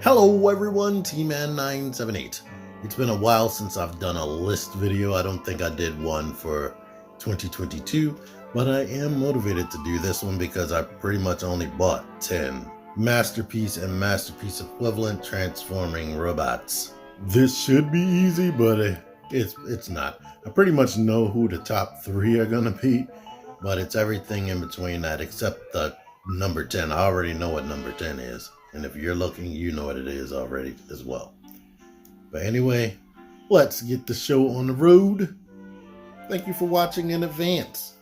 Hello everyone, TMan978. It's been a while since I've done a list video. I don't think I did one for 2022, but I am motivated to do this one because I pretty much only bought 10 Masterpiece and Masterpiece equivalent transforming robots. This should be easy, but it's not. I pretty much know who the top 3 are gonna be, but it's everything in between that except the number 10. I already know what number 10 is. And if you're looking, you know what it is already as well. But anyway, let's get the show on the road. Thank you for watching in advance.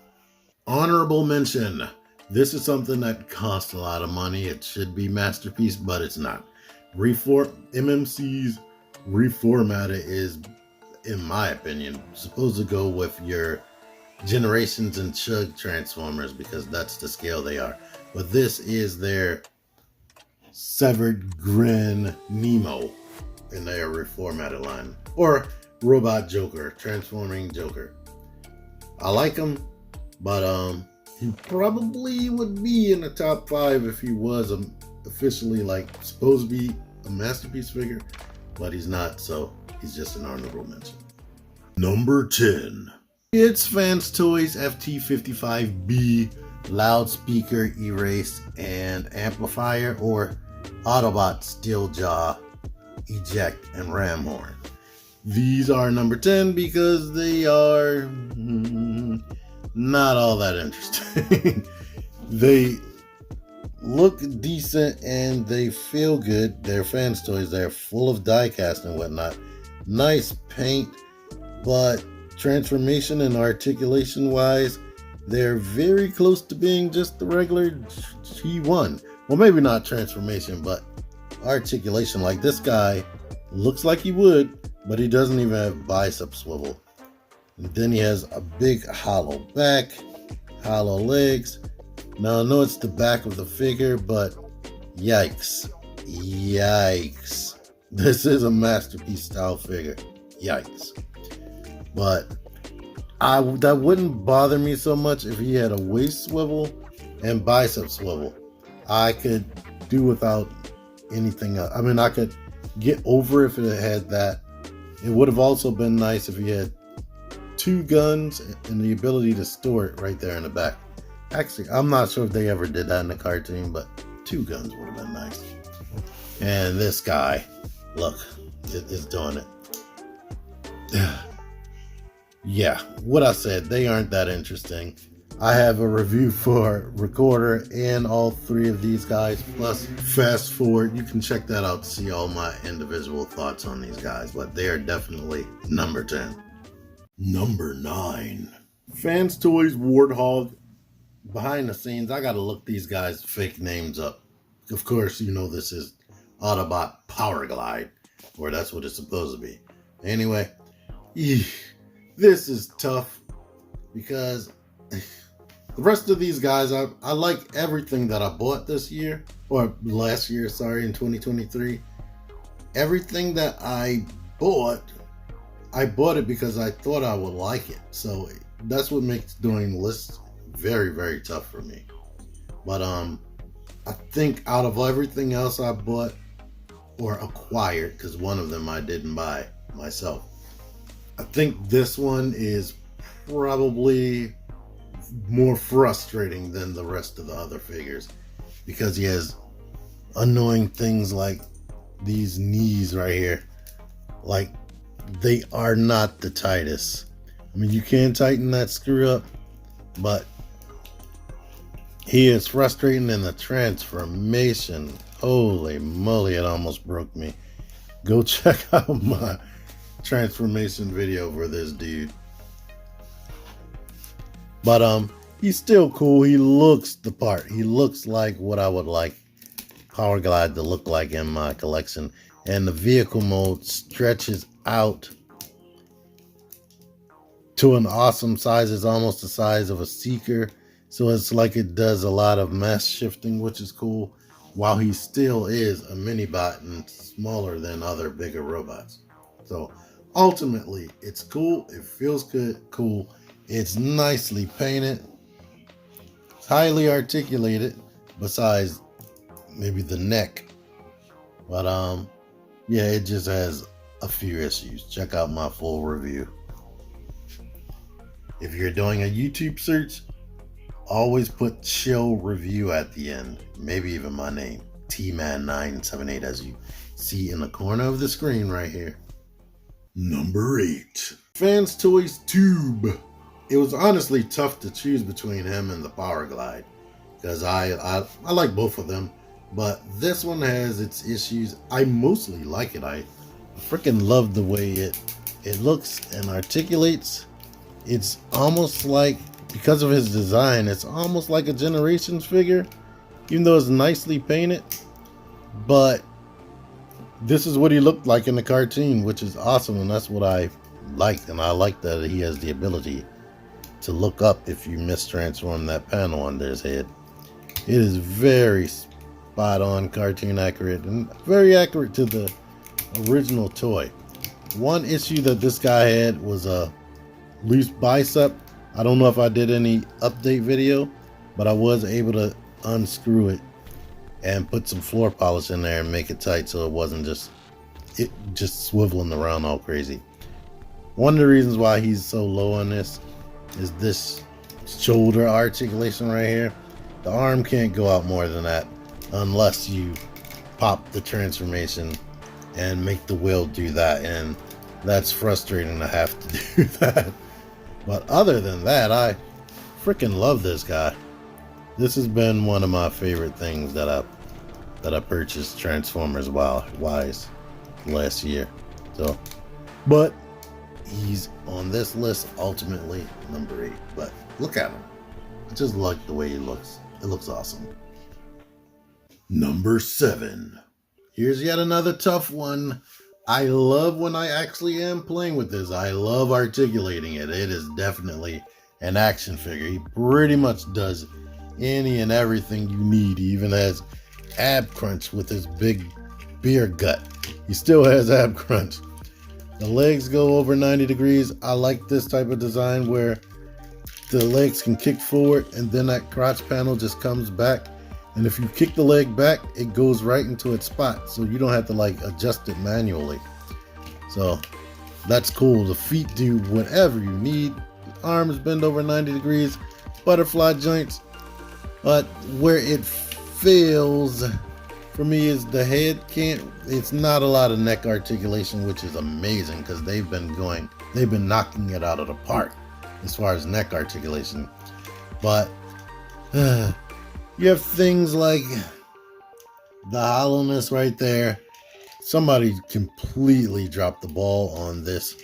Honorable mention. This is something that costs a lot of money. It should be Masterpiece, but it's not. MMC's Reformatted is, in my opinion, supposed to go with your Generations and Chug Transformers because that's the scale they are. But this is their Severed Grin Nemo in their Reformatted line, or Robot Joker, Transforming Joker. I like him, but he probably would be in the top 5 if he was officially supposed to be a Masterpiece figure, but he's not, so he's just an honorable mention. Number 10. It's Fans Toys FT55B Loudspeaker Erase and Amplifier, or Autobot Steeljaw Eject and Ram Horn. These are number 10 because they are not all that interesting. They look decent and they feel good. They're Fans Toys. They're full of die cast and whatnot. Nice paint, but transformation and articulation wise, they're very close to being just the regular G1. Well, maybe not transformation, but articulation. Like this guy looks like he would, but he doesn't even have bicep swivel. And then he has a big hollow back, hollow legs. Now I know it's the back of the figure, but yikes. This is a Masterpiece style figure. Yikes. But that wouldn't bother me so much if he had a waist swivel and bicep swivel. I could do without anything else. I mean, I could get over if it had that. It would have also been nice if he had 2 guns and the ability to store it right there in the back. Actually, I'm not sure if they ever did that in the cartoon, but 2 guns would have been nice. And this guy, look, is doing it. Yeah, what I said, they aren't that interesting. I have a review for Recorder and all 3 of these guys, plus fast forward. You can check that out to see all my individual thoughts on these guys, but they are definitely number 10. Number 9. Fans Toys Warthog. Behind the scenes, I gotta look these guys' fake names up. Of course, you know this is Autobot Power Glide, or that's what it's supposed to be. Anyway, this is tough because the rest of these guys, I like everything that I bought this year, or last year, sorry, in 2023. Everything that I bought it because I thought I would like it. So that's what makes doing lists very, very tough for me. But I think out of everything else I bought or acquired, because one of them I didn't buy myself, I think this one is probably more frustrating than the rest of the other figures because he has annoying things like these knees right here. Like, they are not the tightest. I mean, you can tighten that screw up, but he is frustrating in the transformation. Holy moly, it almost broke me. Go check out my transformation video for this dude. But he's still cool. He looks the part. He looks like what I would like Power Glide to look like in my collection. And the vehicle mode stretches out to an awesome size. It's almost the size of a Seeker. So it's like it does a lot of mass shifting, which is cool, while he still is a mini-bot and smaller than other bigger robots. So ultimately, it's cool. It feels good, cool. It's nicely painted. It's highly articulated, besides maybe the neck. But yeah, it just has a few issues. Check out my full review. If you're doing a YouTube search, always put chill review at the end. Maybe even my name, TMan978, as you see in the corner of the screen right here. Number 8. Fans Toys Tube. It was honestly tough to choose between him and the Power Glide, because I like both of them, but this one has its issues. I mostly like it. I freaking love the way it looks and articulates. It's almost like, because of his design, it's almost like a Generations figure, even though it's nicely painted. But this is what he looked like in the cartoon, which is awesome, and that's what I like. And I like that he has the ability to look up if you mistransform that panel on his head. It is very spot on, cartoon accurate, and very accurate to the original toy. One issue that this guy had was a loose bicep. I don't know if I did any update video, but I was able to unscrew it and put some floor polish in there and make it tight so it wasn't just swiveling around all crazy. One of the reasons why he's so low on this is this shoulder articulation right here. The arm can't go out more than that unless you pop the transformation and make the wheel do that, and that's frustrating to have to do that. But other than that, I freaking love this guy. This has been one of my favorite things that I purchased Transformers wise last year. So, but he's on this list ultimately number 8. But look at him. I just like the way he looks. It looks awesome. Number 7. Here's yet another tough one. I love when I actually am playing with this. I love articulating it. It is definitely an action figure. He pretty much does any and everything you need. He even has ab crunch with his big beer gut. He still has ab crunch. The legs go over 90 degrees. I like this type of design where the legs can kick forward and then that crotch panel just comes back. And if you kick the leg back, it goes right into its spot, so you don't have to like adjust it manually. So that's cool. The feet do whatever you need. Arms bend over 90 degrees, butterfly joints. But where it fails for me is the head can't. It's not a lot of neck articulation, which is amazing because they've been knocking it out of the park as far as neck articulation. But you have things like the hollowness right there. Somebody completely dropped the ball on this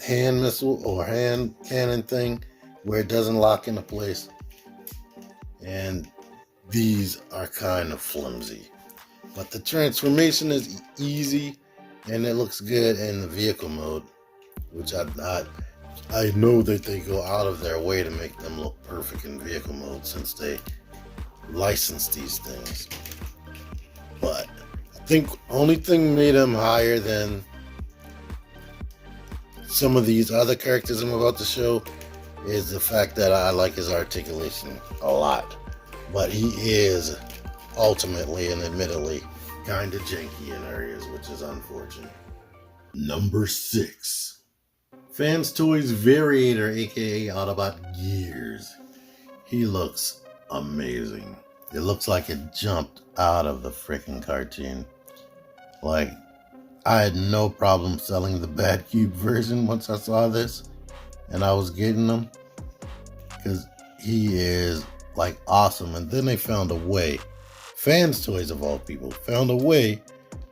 hand missile or hand cannon thing where it doesn't lock into place. And these are kind of flimsy. But the transformation is easy and it looks good in the vehicle mode, which I know that they go out of their way to make them look perfect in vehicle mode since they license these things. But I think only thing made him higher than some of these other characters I'm about to show is the fact that I like his articulation a lot. But he is ultimately and admittedly kind of janky in areas, which is unfortunate. Number 6. Fans Toys Variator, aka Autobot Gears. He looks amazing. It looks like it jumped out of the freaking cartoon. Like, I had no problem selling the Bad Cube version once I saw this and I was getting them because he is like awesome. And then they found a way, Fans Toys of all people found a way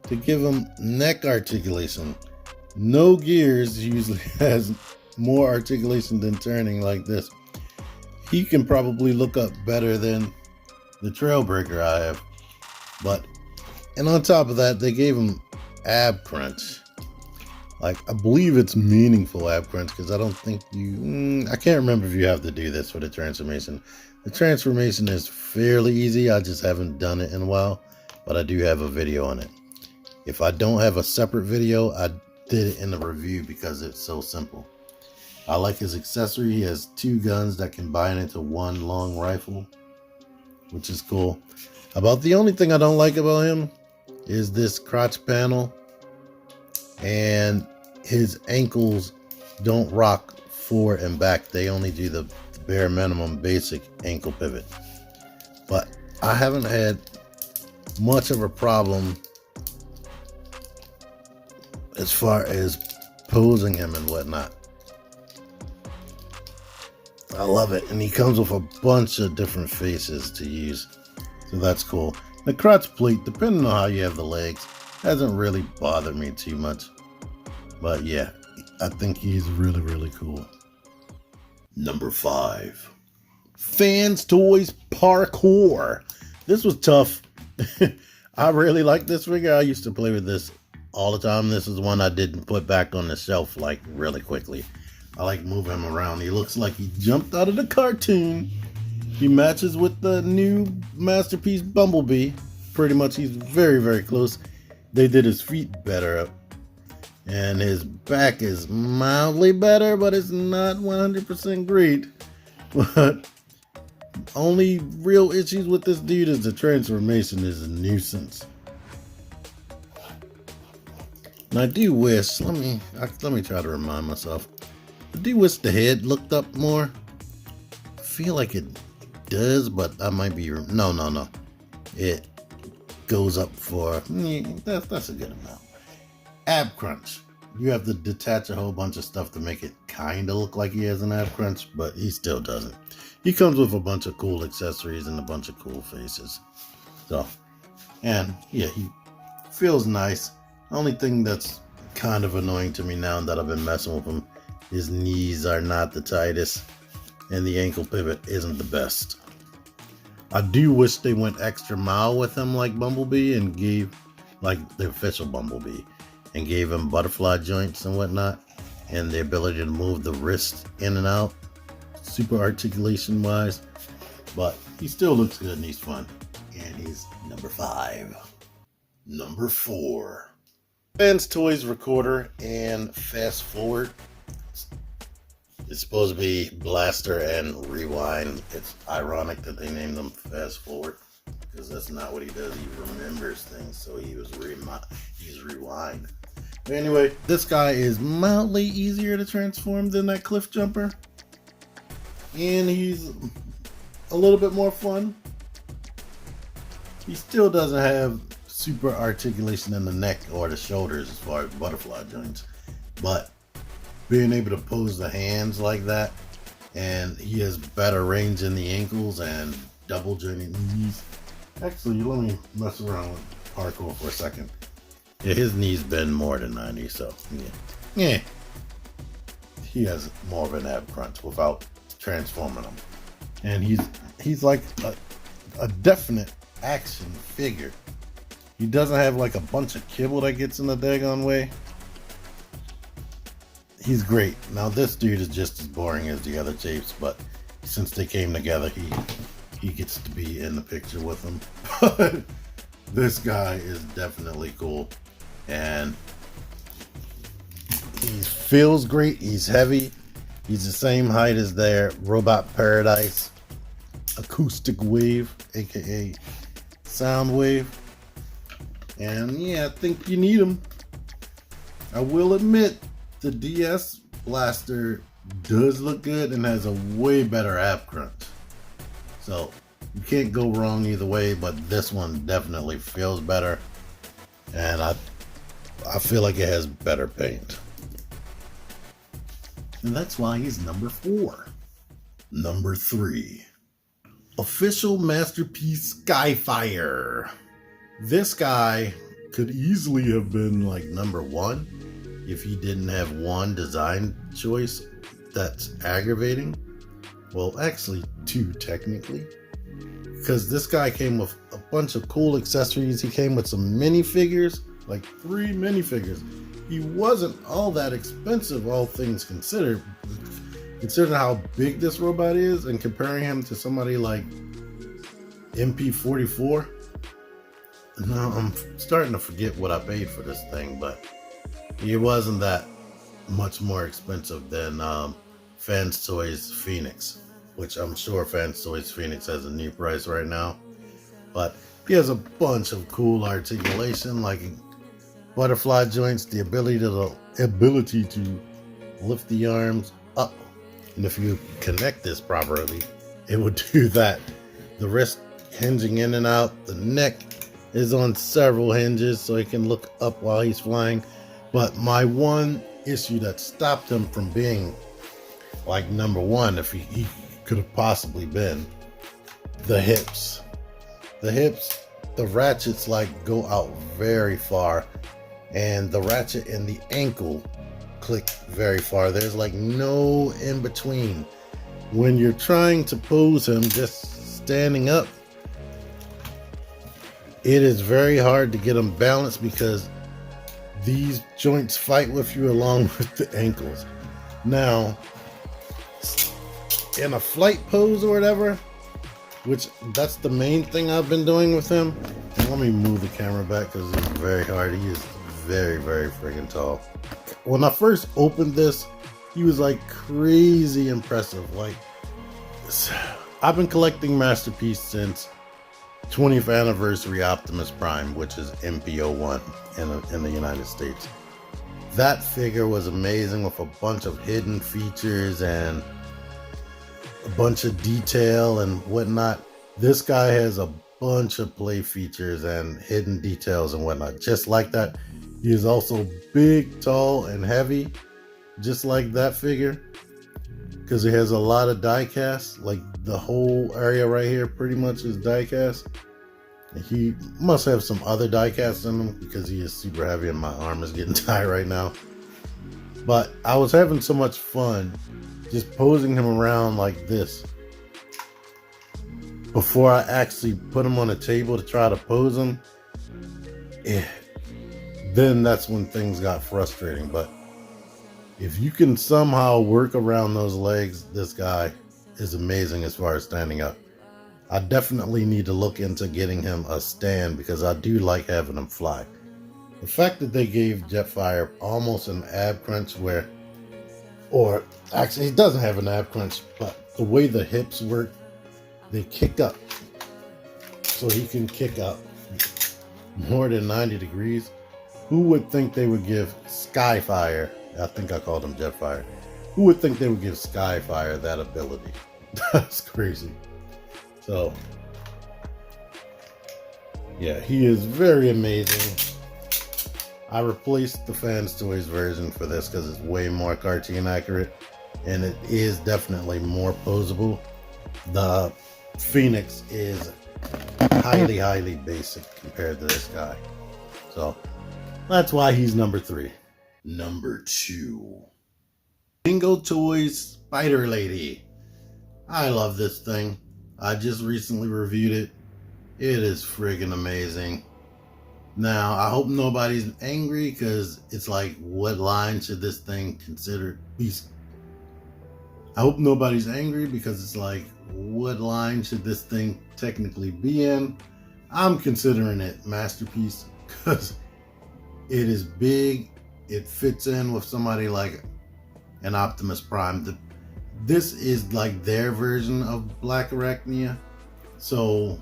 to give him neck articulation. No Gears usually has more articulation than turning like this. He can probably look up better than the Trailbreaker I have. And on top of that, they gave him ab crunch. Like, I believe it's meaningful ab crunch because I don't think I can't remember if you have to do this for the transformation. The transformation is fairly easy. I just haven't done it in a while, but I do have a video on it. If I don't have a separate video, I did it in the review because it's so simple. I like his accessory. He has 2 guns that combine into one long rifle, which is cool. About the only thing I don't like about him is this crotch panel, and his ankles don't rock forward and back. They only do the bare minimum basic ankle pivot. But I haven't had much of a problem as far as posing him and whatnot. I love it. And he comes with a bunch of different faces to use. So that's cool. The crotch plate, depending on how you have the legs, hasn't really bothered me too much. But yeah, I think he's really, really cool. Number 5. Fans Toys Parkour. This was tough. I really like this figure. I used to play with this all the time. This is one I didn't put back on the shelf like really quickly. I like moving him around. He looks like he jumped out of the cartoon. He matches with the new Masterpiece Bumblebee. Pretty much, he's very, very close. They did his feet better. And his back is mildly better, but it's not 100% great. But only real issues with this dude is the transformation is a nuisance. And I do wish, let me try to remind myself. I do wish the head looked up more. I feel like it does, but I might be, no. It goes up for, that's a good amount. Ab crunch. You have to detach a whole bunch of stuff to make it kind of look like he has an ab crunch, but he still doesn't. He comes with a bunch of cool accessories and a bunch of cool faces. So, and yeah, he feels nice. Only thing that's kind of annoying to me now that I've been messing with him, his knees are not the tightest and the ankle pivot isn't the best. I do wish they went extra mile with him like Bumblebee and gave, like the official Bumblebee, and gave him butterfly joints and whatnot, and the ability to move the wrist in and out, super articulation wise. But he still looks good and he's fun. And he's number 5. Number 4. Fans Toys Recorder and Fast Forward. It's supposed to be Blaster and Rewind. It's ironic that they named them Fast Forward, because that's not what he does. He remembers things, so he's Rewind. But anyway, this guy is mildly easier to transform than that Cliff Jumper, and he's a little bit more fun. He still doesn't have super articulation in the neck or the shoulders as far as butterfly joints, but being able to pose the hands like that, and he has better range in the ankles and double jointed knees. Actually, let me mess around with parkour for a second. Yeah, his knees bend more than 90, so yeah. He has more of an ab crunch without transforming him. And he's like a definite action figure. He doesn't have like a bunch of kibble that gets in the daggone way. He's great. Now this dude is just as boring as the other tapes, but since they came together, he gets to be in the picture with them. But this guy is definitely cool, and he feels great. He's heavy. He's the same height as their Robot Paradise Acoustic Wave, aka Sound Wave. And yeah, I think you need him. I will admit, the DS Blaster does look good and has a way better ab crunch. So you can't go wrong either way, but this one definitely feels better. And I feel like it has better paint. And that's why he's number 4. Number 3. Official Masterpiece Skyfire. This guy could easily have been like number 1 if he didn't have one design choice that's aggravating. Well, actually 2 technically, because this guy came with a bunch of cool accessories. He came with some minifigures, like 3 minifigures. He wasn't all that expensive, all things considered, considering how big this robot is, and comparing him to somebody like MP44. Now I'm starting to forget what I paid for this thing, but it wasn't that much more expensive than Fans Toys Phoenix, which I'm sure Fans Toys Phoenix has a new price right now. But He has a bunch of cool articulation, like butterfly joints, the ability to lift the arms up, and if you connect this properly, it would do that. The wrist hinging in and out, the neck is on several hinges so he can look up while he's flying. But my one issue that stopped him from being like number one, if he could have possibly been, the hips. The ratchets like go out very far, and the ratchet and the ankle click very far. There's like no in between. When you're trying to pose him just standing up, it is very hard to get him balanced because these joints fight with you along with the ankles. Now, in a flight pose or whatever, which that's the main thing I've been doing with him. And let me move the camera back because it's very hard. He is very, very friggin' tall. When I first opened this, he was like crazy impressive. Like, I've been collecting Masterpiece since 20th anniversary Optimus Prime, which is MPO1 in the United States. That figure was amazing with a bunch of hidden features and a bunch of detail and whatnot. This guy has a bunch of play features and hidden details and whatnot. Just like that, he is also big, tall, and heavy, just like that figure, because he has a lot of die cast. Like the whole area right here pretty much is die cast. He must have some other die cast in him because he is super heavy and my arm is getting tired right now. But I was having so much fun just posing him around like this before I actually put him on a table to try to pose him. Then that's when things got frustrating. But if you can somehow work around those legs, this guy is amazing as far as standing up. I definitely need to look into getting him a stand because I do like having him fly. The fact that they gave Jetfire almost an ab crunch or actually he doesn't have an ab crunch, but the way the hips work, they kick up. So he can kick up more than 90 degrees. Who would think they would give Skyfire, I think I called him Jetfire, who would think they would give Skyfire that ability? That's crazy. So, yeah, he is very amazing. I replaced the Fans Toys version for this because it's way more cartoon accurate and it is definitely more posable. The Phoenix is highly, highly basic compared to this guy. So, that's why he's number 3. Number 2. Bingo Toys Spider Lady. I love this thing. I just recently reviewed it. It is friggin' amazing. Now, I hope nobody's angry because it's like, what line should this thing consider? I hope nobody's angry because it's like, what line should this thing technically be in? I'm considering it Masterpiece because it is big. It fits in with somebody like an Optimus Prime. This is like their version of Black Arachnia. So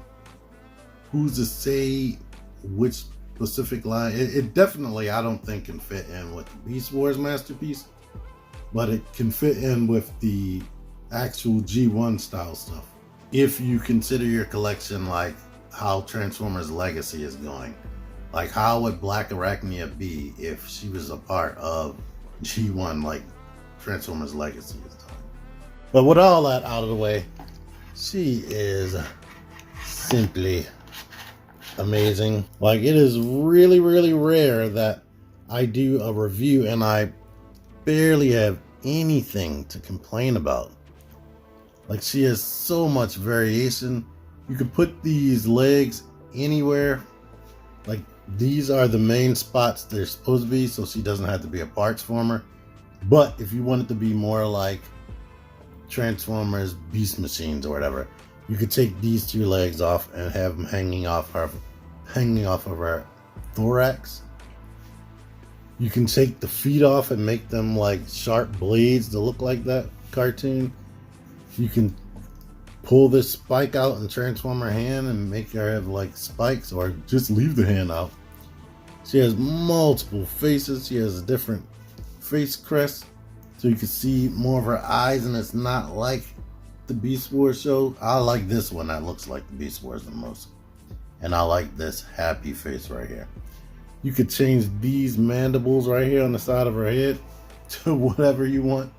who's to say which specific line? It definitely, I don't think, can fit in with the Beast Wars Masterpiece, but it can fit in with the actual G1 style stuff. If you consider your collection like how Transformers Legacy is going. Like, how would Black Arachnia be if she was a part of G1 like Transformers Legacy is doing? But with all that out of the way, she is simply amazing. Like, it is really, really rare that I do a review and I barely have anything to complain about. Like, she has so much variation. You could put these legs anywhere. Like, these are the main spots they're supposed to be, so she doesn't have to be a parts former. But if you want it to be more like Transformers Beast Machines or whatever, you could take these 2 legs off and have them hanging off of her thorax. You can take the feet off and make them like sharp blades to look like that cartoon. You can pull this spike out and transform her hand and make her have like spikes, or just leave the hand out. She has multiple faces. She has a different face crest, so you can see more of her eyes, and it's not like the Beast Wars show. I like this one that looks like the Beast Wars the most. And I like this happy face right here. You could change these mandibles right here on the side of her head to whatever you want.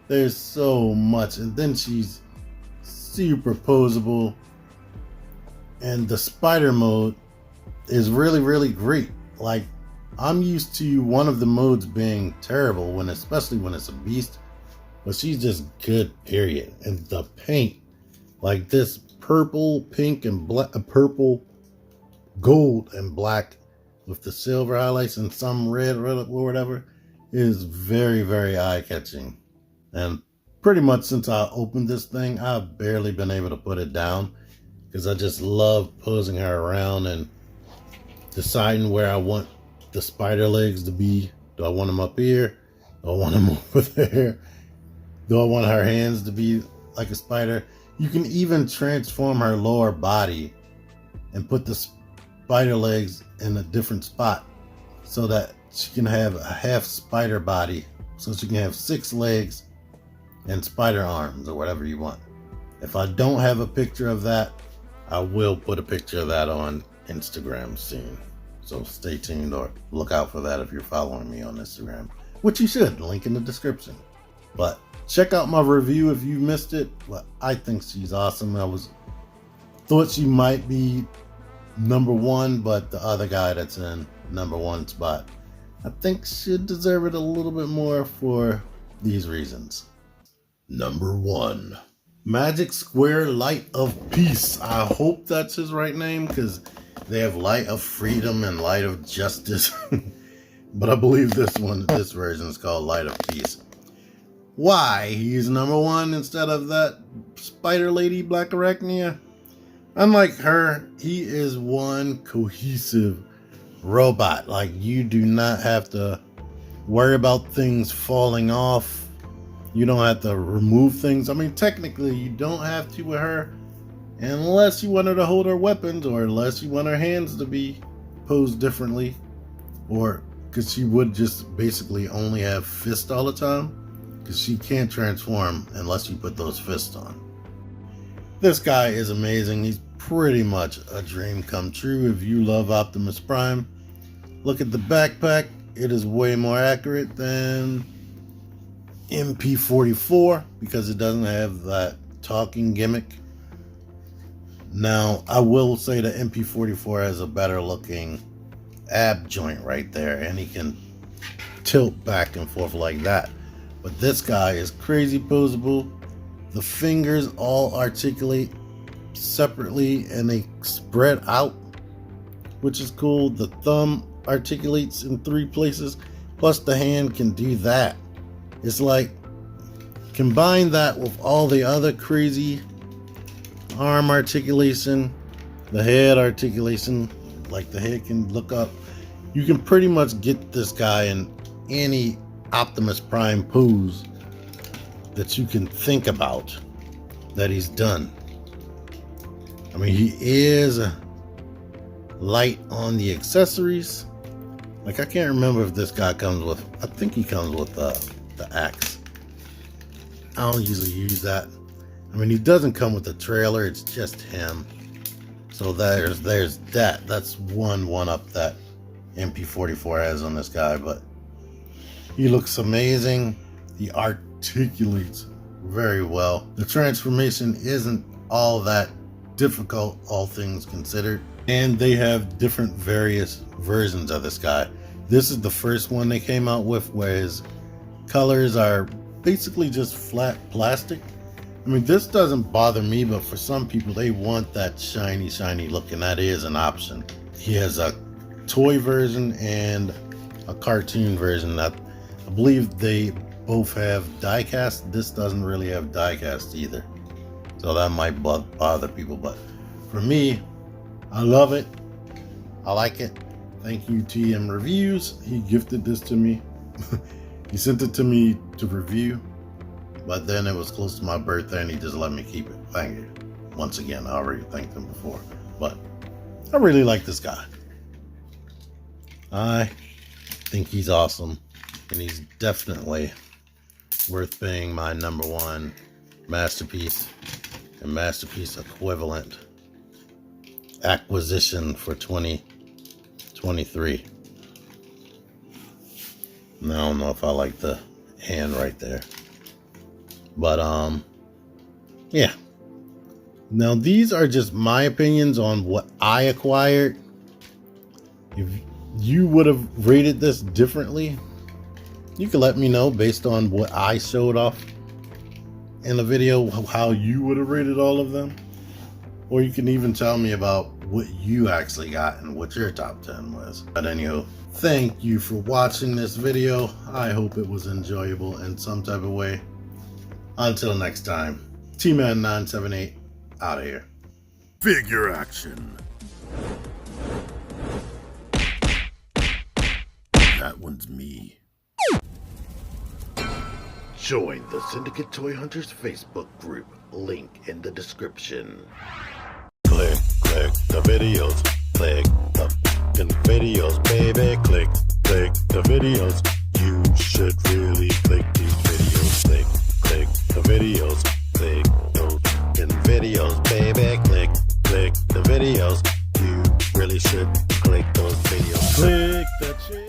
There's so much. And then she's super posable. And the spider mode is really, really great. Like, I'm used to one of the modes being terrible, especially when it's a beast. But she's just good, period. And the paint, like this purple, pink, and black, purple, gold, and black with the silver highlights and some red or whatever, is very, very eye-catching. And pretty much since I opened this thing, I've barely been able to put it down because I just love posing her around and deciding where I want the spider legs to be. Do I want them up here? Do I want them over there? Do I want her hands to be like a spider? You can even transform her lower body and put the spider legs in a different spot so that she can have a half spider body, so she can have 6 legs and spider arms or whatever you want. If I don't have a picture of that, I will put a picture of that on Instagram soon. So stay tuned or look out for that if you're following me on Instagram, which you should, link in the description. But check out my review if you missed it. But I think she's awesome. Thought she might be number 1, but the other guy that's in number 1 spot, I think should deserve it a little bit more for these reasons. Number 1, Magic Square Light of Peace. I hope that's his right name because they have Light of Freedom and Light of Justice. But I believe this version is called Light of Peace. Why he's number 1 instead of that spider lady Black Arachnia? Unlike her, he is one cohesive robot. Like, you do not have to worry about things falling off. You don't have to remove things. I mean, technically, you don't have to with her unless you want her to hold her weapons, or unless you want her hands to be posed differently, or because she would just basically only have fists all the time. Because she can't transform unless you put those fists on. This guy is amazing. He's pretty much a dream come true if you love Optimus Prime. Look at the backpack. It is way more accurate than MP44 because it doesn't have that talking gimmick. Now, I will say that MP44 has a better looking ab joint right there, and he can tilt back and forth like that. But this guy is crazy posable. The fingers all articulate separately and they spread out, which is cool. The thumb articulates in 3 places, plus the hand can do that. It's like, combine that with all the other crazy arm articulation, the head articulation, like the head can look up. You can pretty much get this guy in any Optimus Prime pose that you can think about that he's done. I mean, he is light on the accessories. Like, I can't remember if this guy comes with, I think he comes with the axe. I don't usually use that. I mean, he doesn't come with the trailer, it's just him. So there's that. That's one up that MP44 has on this guy, but he looks amazing. He articulates very well. The transformation isn't all that difficult, all things considered. And they have different various versions of this guy. This is the first one they came out with where his colors are basically just flat plastic. I mean, this doesn't bother me, but for some people, they want that shiny look, and that is an option. He has a toy version and a cartoon version that I believe they both have die-cast. This doesn't really have die-cast either, so that might bother people, but for me, I love it. I like it. Thank you, TM Reviews. He gifted this to me. He sent it to me to review, but then it was close to my birthday and he just let me keep it. thank you. Once again, I already thanked him before, but I really like this guy. I think he's awesome, and he's definitely worth paying my #1 Masterpiece and Masterpiece equivalent acquisition for 2023. Now, I don't know if I like the hand right there, but yeah. Now, these are just my opinions on what I acquired. If you would have rated this differently, you can let me know based on what I showed off in the video, how you would have rated all of them. Or you can even tell me about what you actually got and what your top 10 was. But anyhow, thank you for watching this video. I hope it was enjoyable in some type of way. Until next time, TMan978 out of here. Figure action. That one's me. Join the Syndicate Toy Hunters Facebook group. Link in the description. Click the videos. Click the videos, baby. Click the videos. You should really click these videos. Click the videos. Click those videos, baby. Click the videos. You really should.